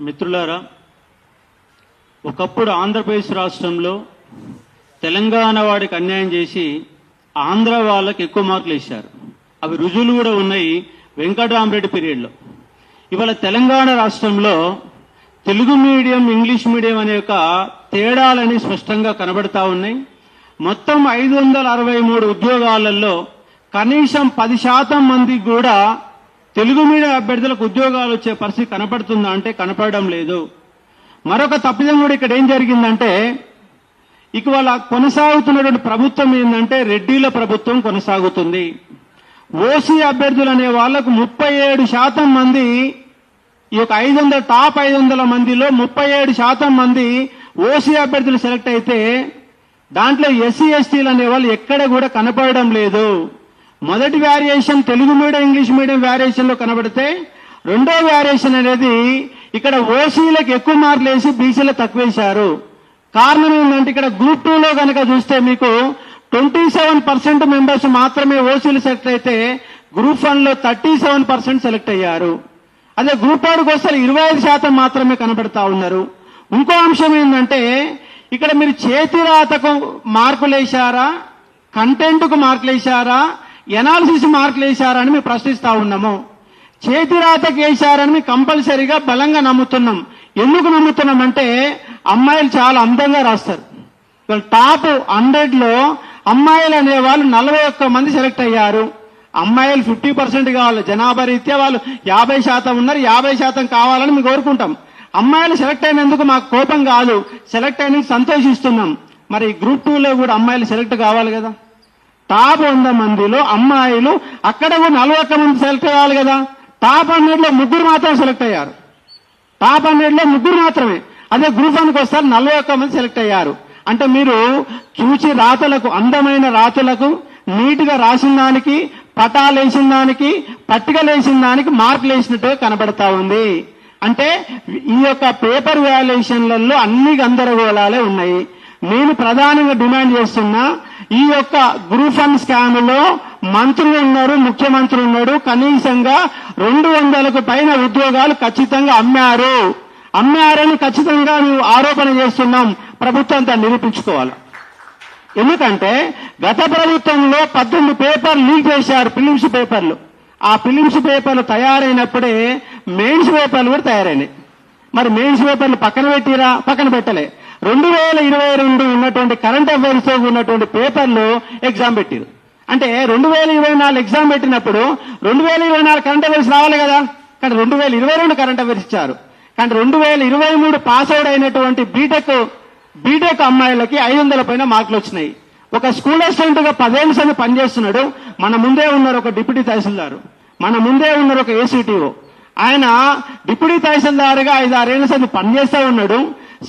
మిత్రులారా, ఒకప్పుడు ఆంధ్రప్రదేశ్ రాష్ట్రంలో తెలంగాణ వాడికి అన్యాయం చేసి ఆంధ్ర వాళ్ళకి ఎక్కువ మార్కులు ఇచ్చారు. అవి రుజువులు కూడా ఉన్నాయి వెంకటరామరెడ్డి పీరియడ్లో. ఇవాళ తెలంగాణ రాష్ట్రంలో తెలుగు మీడియం, ఇంగ్లీష్ మీడియం అనే ఒక తేడాలని స్పష్టంగా కనబడతా ఉన్నాయి. మొత్తం 563 ఉద్యోగాలలో కనీసం 10% మందికి కూడా తెలుగు మీడియం అభ్యర్థులకు ఉద్యోగాలు వచ్చే పరిస్థితి కనపడుతుందా అంటే కనపడడం లేదు. మరొక తప్పిదం కూడా ఇక్కడ ఏం జరిగిందంటే, ఇవాళ కొనసాగుతున్నటువంటి ప్రభుత్వం ఏంటంటే రెడ్డిల ప్రభుత్వం కొనసాగుతుంది. ఓసీ అభ్యర్థులు అనే వాళ్లకు 37% మంది, ఈ యొక్క టాప్ 500 మందిలో 37% మంది ఓసీ అభ్యర్థులు సెలెక్ట్ అయితే దాంట్లో ఎస్సీ ఎస్టీలు అనే వాళ్ళు ఎక్కడ కూడా కనపడడం లేదు. మొదటి variation Telugu medium, English medium variation లో కనబడితే రెండో వేరియేషన్ అనేది ఇక్కడ ఓసీలకు ఎక్కువ మార్కులు వేసి బీసీలకు తక్కువ వేశారు. కారణం ఏంటంటే ఇక్కడ గ్రూప్ 2లో కనుక చూస్తే మీకు 27% మెంబర్స్ మాత్రమే ఓసీలు సెలెక్ట్ అయితే గ్రూప్ 1లో 37% సెలెక్ట్ అయ్యారు. అదే గ్రూప్ 2కి వస్తే 25% మాత్రమే కనబడతా ఉన్నారు. ఇంకో అంశం ఏంటంటే ఇక్కడ మీరు చేతి రాతకు మార్కులు వేశారా, కంటెంట్ కు మార్కులు వేశారా, ఎనాలిసిస్ మార్కులు వేశారా అని మేము ప్రశ్నిస్తా ఉన్నాము. చేతి రాతకు వేశారని మేము కంపల్సరీగా బలంగా నమ్ముతున్నాం. ఎందుకు నమ్ముతున్నాం అంటే అమ్మాయిలు చాలా అందంగా రాస్తారు. టాప్ 100లో అమ్మాయిలు అనే వాళ్ళు 41 మంది సెలెక్ట్ అయ్యారు. అమ్మాయిలు 50% కావాలి, జనాభా రీత్యా వాళ్ళు 50% ఉన్నారు, 50% కావాలని మేము కోరుకుంటాం. అమ్మాయిలు సెలెక్ట్ అయినందుకు మాకు కోపం కాదు, సెలెక్ట్ అయినందుకు సంతోషిస్తున్నాం. మరి గ్రూప్ 2లో కూడా అమ్మాయిలు సెలెక్ట్ కావాలి కదా. టాప్ 100 మందిలో అమ్మాయిలు అక్కడ కూడా 41 మంది సెలెక్ట్ కావాలి కదా. టాప్ 100లో 3 మాత్రం సెలెక్ట్ అయ్యారు. టాప్ 100లో 3 మాత్రమే. అదే గ్రూప్ 1కి వస్తారు 41 మంది సెలెక్ట్ అయ్యారు. అంటే మీరు చూచి రాతలకు, అందమైన రాతలకు, నీట్ గా రాసిన దానికి, పటాలు వేసిన దానికి, పట్టికలు వేసిన దానికి మార్కులు వేసినట్టుగా కనబడతా ఉంది. అంటే ఈ యొక్క పేపర్ వాల్యుయేషన్లలో అన్ని గందరగోళాలే ఉన్నాయి. నేను ప్రధానంగా డిమాండ్ చేస్తున్నా, ఈ యొక్క గ్రూప్ 1 స్కామ్ లో మంత్రులు ఉన్నారు, ముఖ్యమంత్రి ఉన్నాడు. కనీసంగా 200కు పైన ఉద్యోగాలు ఖచ్చితంగా అమ్మారని ఖచ్చితంగా మేము ఆరోపణ చేస్తున్నాం. ప్రభుత్వం దాన్ని నిరూపించుకోవాలి. ఎందుకంటే గత ప్రభుత్వంలో 18 పేపర్లు లీక్ చేశారు, ప్రిలిమ్స్ పేపర్లు. ఆ ప్రిలిమ్స్ పేపర్లు తయారైనప్పుడే మెయిన్స్ పేపర్లు కూడా తయారైనాయి. మరి మెయిన్స్ పేపర్లు పక్కన పెట్టిరా? పక్కన పెట్టలే. 2022 ఉన్నటువంటి కరెంట్ అఫైర్స్ తో ఉన్నటువంటి పేపర్లు ఎగ్జామ్ పెట్టారు. అంటే 2024 ఎగ్జామ్ పెట్టినప్పుడు 2024 కరెంట్ అఫైర్స్ రావాలి కదా. కానీ 2022 కరెంట్ అఫైర్స్ ఇచ్చారు. కానీ 2023 పాస్ అవుట్ అయినటువంటి బీటెక్ అమ్మాయిలకి 500 పైన మార్కులు వచ్చినాయి. ఒక స్కూల్ అసిస్టెంట్ గా 10 ఏళ్ల సంది పనిచేస్తున్నాడు. మన ముందే ఉన్నారు ఒక డిప్యూటీ తహసీల్దార్, మన ముందే ఉన్నారు ఒక ఏసీటీఓ. ఆయన డిప్యూటీ తహసీల్దార్ గా 5-6 ఏళ్ల సంది పనిచేస్తా ఉన్నాడు.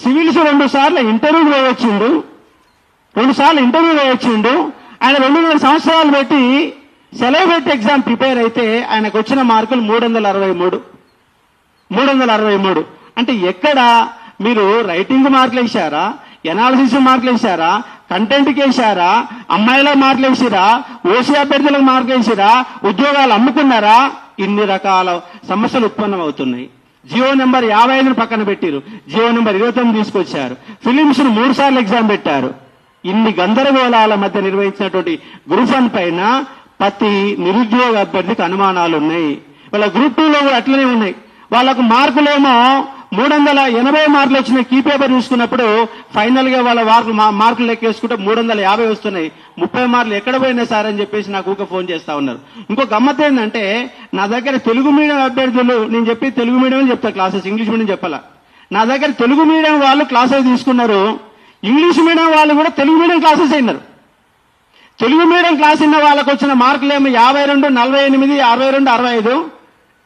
సివిల్స్ 2 సార్లు ఇంటర్వ్యూ వేయొచ్చిండు. ఆయన 2 సంవత్సరాలు పెట్టి సెలవు పెట్టి ఎగ్జామ్ ప్రిపేర్ అయితే ఆయనకు వచ్చిన మార్కులు 363. అంటే ఎక్కడ మీరు రైటింగ్ మార్కులు వేశారా, ఎనాలిసిస్ మార్కులు వేశారా, కంటెంట్కి వేశారా, అమ్మాయిల మార్కులు వేసిరా, ఓసీ అభ్యర్థులకు మార్కులు వేసిరా, ఉద్యోగాలు అమ్ముకున్నారా? ఇన్ని రకాల సమస్యలు ఉత్పన్నం అవుతున్నాయి. జియో నెంబర్ 55 పక్కన పెట్టారు, జియో నెంబర్ 29 తీసుకొచ్చారు. ఫిలిమ్స్ 3 సార్లు ఎగ్జామ్ పెట్టారు. ఇన్ని గందరగోళాల మధ్య నిర్వహించినటువంటి గ్రూప్ 1 పైన ప్రతి నిరుద్యోగ అభ్యర్థికి అనుమానాలు ఉన్నాయి. వాళ్ళ గ్రూప్ 2లో కూడా అట్లనే ఉన్నాయి. వాళ్ళకు మార్కులేమో 380 మార్కులు వచ్చినాయి. కీ పేపర్ చూసుకున్నప్పుడు ఫైనల్ గా వాళ్ళ మార్కులు లెక్కేసుకుంటే 350 వస్తున్నాయి. 30 మార్కులు ఎక్కడ పోయినా సార్ అని చెప్పేసి నాకు ఊక ఫోన్ చేస్తా ఉన్నారు. ఇంకో గమ్మత్ ఏంటంటే నా దగ్గర తెలుగు మీడియం అభ్యర్థులు, నేను చెప్పి తెలుగు మీడియం చెప్తా క్లాసెస్, ఇంగ్లీష్ మీడియం చెప్పాలా. నా దగ్గర తెలుగు మీడియం వాళ్ళు క్లాసెస్ తీసుకున్నారు, ఇంగ్లీష్ మీడియం వాళ్ళు కూడా తెలుగు మీడియం క్లాసెస్ అయినారు. తెలుగు మీడియం క్లాస్ అయిన వాళ్ళకు వచ్చిన మార్కులేమో 52, 48, 62, 65.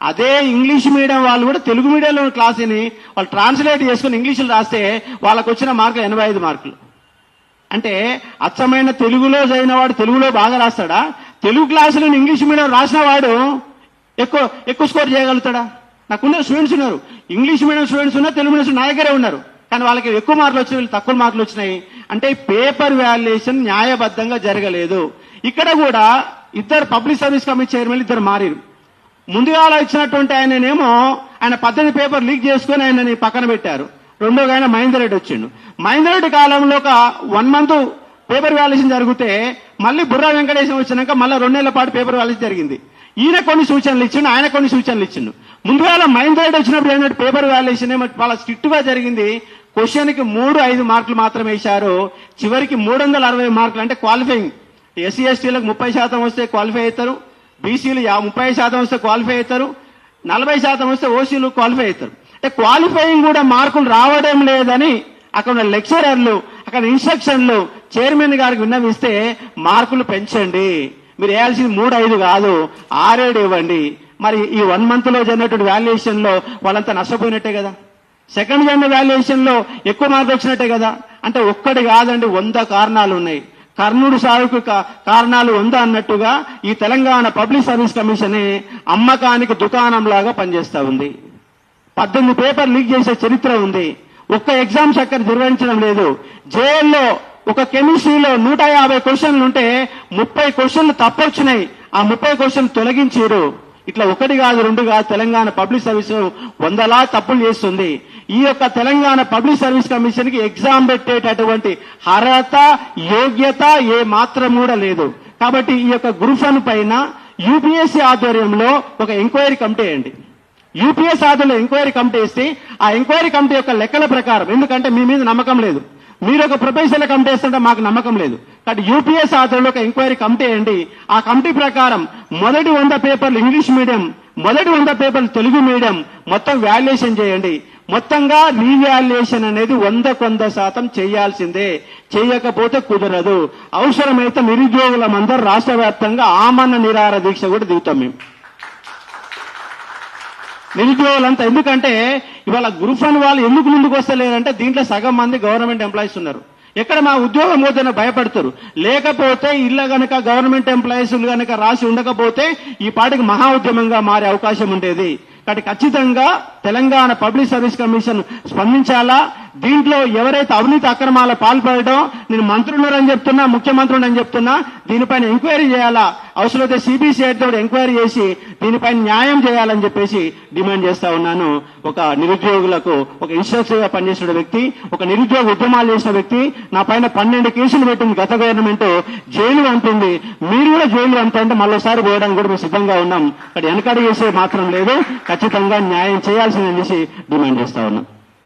అదే ఇంగ్లీష్ మీడియం వాళ్ళు కూడా తెలుగు మీడియంలో క్లాసుని వాళ్ళు ట్రాన్స్లేట్ చేసుకుని ఇంగ్లీష్లో రాస్తే వాళ్ళకు వచ్చిన మార్కులు 85 మార్కులు. అంటే అచ్చమైన తెలుగులో చదివిన వాడు తెలుగులో బాగా రాస్తాడా? తెలుగు క్లాసులో ఇంగ్లీష్ మీడియం రాసిన వాడు ఎక్కువ స్కోర్ చేయగలుగుతాడా? నాకున్న స్టూడెంట్స్ ఉన్నారు, ఇంగ్లీష్ మీడియం స్టూడెంట్స్ ఉన్నారు, తెలుగు మీడియం నా దగ్గరే ఉన్నారు. కానీ వాళ్ళకి ఎక్కువ మార్కులు వచ్చినాయి, వీళ్ళు తక్కువ మార్కులు వచ్చినాయి. అంటే పేపర్ వాల్యుయేషన్ న్యాయబద్ధంగా జరగలేదు. ఇక్కడ కూడా 2 పబ్లిక్ సర్వీస్ కమిటీ చైర్మన్ 2 మారారు. ముందుగా ఇచ్చినటువంటి ఆయననేమో ఆయన 18 పేపర్ లీక్ చేసుకుని ఆయనని పక్కన పెట్టారు. రెండోగా ఆయన మహేందర్ రెడ్డి వచ్చిండు. మహేందర్ రెడ్డి కాలంలో ఒక 1 month పేపర్ వాల్యుయేషన్ జరిగితే మళ్ళీ బుర్రా వెంకటేశం వచ్చినాక మళ్ళీ 2 నెలల పాటు పేపర్ వాల్యుయేషన్ జరిగింది. ఈయన కొన్ని సూచనలు ఇచ్చిండు, ఆయన కొన్ని సూచనలు ఇచ్చిండు. ముందుగా మహేందర్ రెడ్డి వచ్చినప్పుడు ఏంటంటే పేపర్ వాల్యుయేషన్ చాలా స్ట్రిక్ట్ గా జరిగింది. క్వశ్చన్కి 3-5 మార్కులు మాత్రమే వేశారు. చివరికి 360 మార్కులు అంటే క్వాలిఫైయింగ్. ఎస్సీ ఎస్టీలకు 30% వస్తే క్వాలిఫై అవుతారు, బీసీలు 30% వస్తే క్వాలిఫై అవుతారు, 40% వస్తే ఓసీలు క్వాలిఫై అవుతారు. అంటే క్వాలిఫైయింగ్ కూడా మార్కులు రావడం లేదని అక్కడ లెక్చరర్లు, అక్కడ ఇన్స్ట్రక్షన్లు చైర్మన్ గారికి విన్నవిస్తే మార్కులు పెంచండి, మీరు వేయాల్సింది 3-5 కాదు 6-7 ఇవ్వండి. మరి ఈ 1 month లో జరిగినటువంటి వాల్యుయేషన్ లో వాళ్ళంతా నష్టపోయినట్టే కదా. సెకండ్ జరిగిన వాల్యుయేషన్ లో ఎక్కువ మార్కులు వచ్చినట్టే కదా. అంటే ఒక్కటి కాదండి, 100 కారణాలు ఉన్నాయి. కర్ణుడు సాగుకు కారణాలు 100 అన్నట్టుగా ఈ తెలంగాణ పబ్లిక్ సర్వీస్ కమిషన్ అమ్మకానికి దుకాణం లాగా పనిచేస్తా ఉంది. 18 పేపర్ లీక్ చేసే చరిత్ర ఉంది. ఒక్క ఎగ్జామ్స్ అక్కడ నిర్వహించడం లేదు. జైల్లో ఒక కెమిస్ట్రీలో 150 క్వశ్చన్లు ఉంటే 30 క్వశ్చన్లు తప్పొచ్చినాయి. ఆ 30 క్వశ్చన్లు తొలగించారు. ఇట్లా 1 కాదు 2 కాదు, తెలంగాణ పబ్లిక్ సర్వీస్ 100లా తప్పులు చేస్తుంది. ఈ యొక్క తెలంగాణ పబ్లిక్ సర్వీస్ కమిషన్ కి ఎగ్జామ్ పెట్టేటటువంటి అర్హత, యోగ్యత ఏ మాత్రం కూడా లేదు. కాబట్టి ఈ యొక్క గ్రూప్ 1 పైన యూపీఎస్సీ ఆధ్వర్యంలో ఒక ఎంక్వైరీ కమిటీ వేయండి. యూపీఎస్ ఆధ్వర్యంలో ఎంక్వైరీ కమిటీ వేస్తే ఆ ఎంక్వైరీ కమిటీ యొక్క లెక్కల ప్రకారం, ఎందుకంటే మీ మీద నమ్మకం లేదు, మీరు ఒక ప్రొఫెషనల్ కమిటీ వేస్తుంటే మాకు నమ్మకం లేదు, కాబట్టి యూపీఎస్ ఆధ్వర్యంలో ఒక ఎంక్వైరీ కమిటీ వేయండి. ఆ కమిటీ ప్రకారం మొదటి 100 పేపర్లు ఇంగ్లీష్ మీడియం, మొదటి 100 పేపర్లు తెలుగు మీడియం మొత్తం వాల్యుయేషన్ చేయండి. మొత్తంగా రీవాల్యుయేషన్ అనేది 100% చేయాల్సిందే, చేయకపోతే కుదరదు. అవసరమైతే నిరుద్యోగులమందరూ రాష్ట్ర వ్యాప్తంగా ఆమరణ నిరాహార దీక్ష కూడా దిగుతాం మేము నిరుద్యోగులంతా. ఎందుకంటే ఇవాళ గ్రూప్ 1 వాళ్ళు ఎందుకు ముందుకు వస్తలేరంటే దీంట్లో సగం మంది గవర్నమెంట్ ఎంప్లాయీస్ ఉన్నారు. ఎక్కడ మా ఉద్యోగం పోతేనే భయపడతారు. లేకపోతే ఇళ్ళ గనక గవర్నమెంట్ ఎంప్లాయీస్ గనక రాసి ఉండకపోతే ఈ పాటికి మహా ఉద్యమంగా మారే అవకాశం ఉండేది. కాబట్టి ఖచ్చితంగా తెలంగాణ పబ్లిక్ సర్వీస్ కమిషన్ స్పందించాలా. దీంట్లో ఎవరైతే అవినీతి అక్రమాల పాల్పడడం, నేను మంత్రులని చెప్తున్నా, ముఖ్యమంత్రులని అని చెప్తున్నా, దీనిపైన ఎంక్వైరీ చేయాలా. అవసరమైతే సిబిసిఐ తోటి ఎంక్వైరీ చేసి దీనిపైన న్యాయం చేయాలని చెప్పేసి డిమాండ్ చేస్తా ఉన్నాను. ఒక నిరుద్యోగులకు ఒక ఇన్స్ట్రక్టర్ గా పనిచేసిన వ్యక్తి, ఒక నిరుద్యోగ ఉద్యమాలు చేసిన వ్యక్తి, నా పైన 12 కేసులు పెట్టింది గత గవర్నమెంట్, జైలు పంపింది. మీరు కూడా జైలు పంపంటే మరోసారి పోవడానికి కూడా మేము సిద్ధంగా ఉన్నాం. అక్కడ వెనకడి చేసే మాత్రం లేదు, ఖచ్చితంగా న్యాయం చేయాల్సిందని డిమాండ్ చేస్తా ఉన్నాం.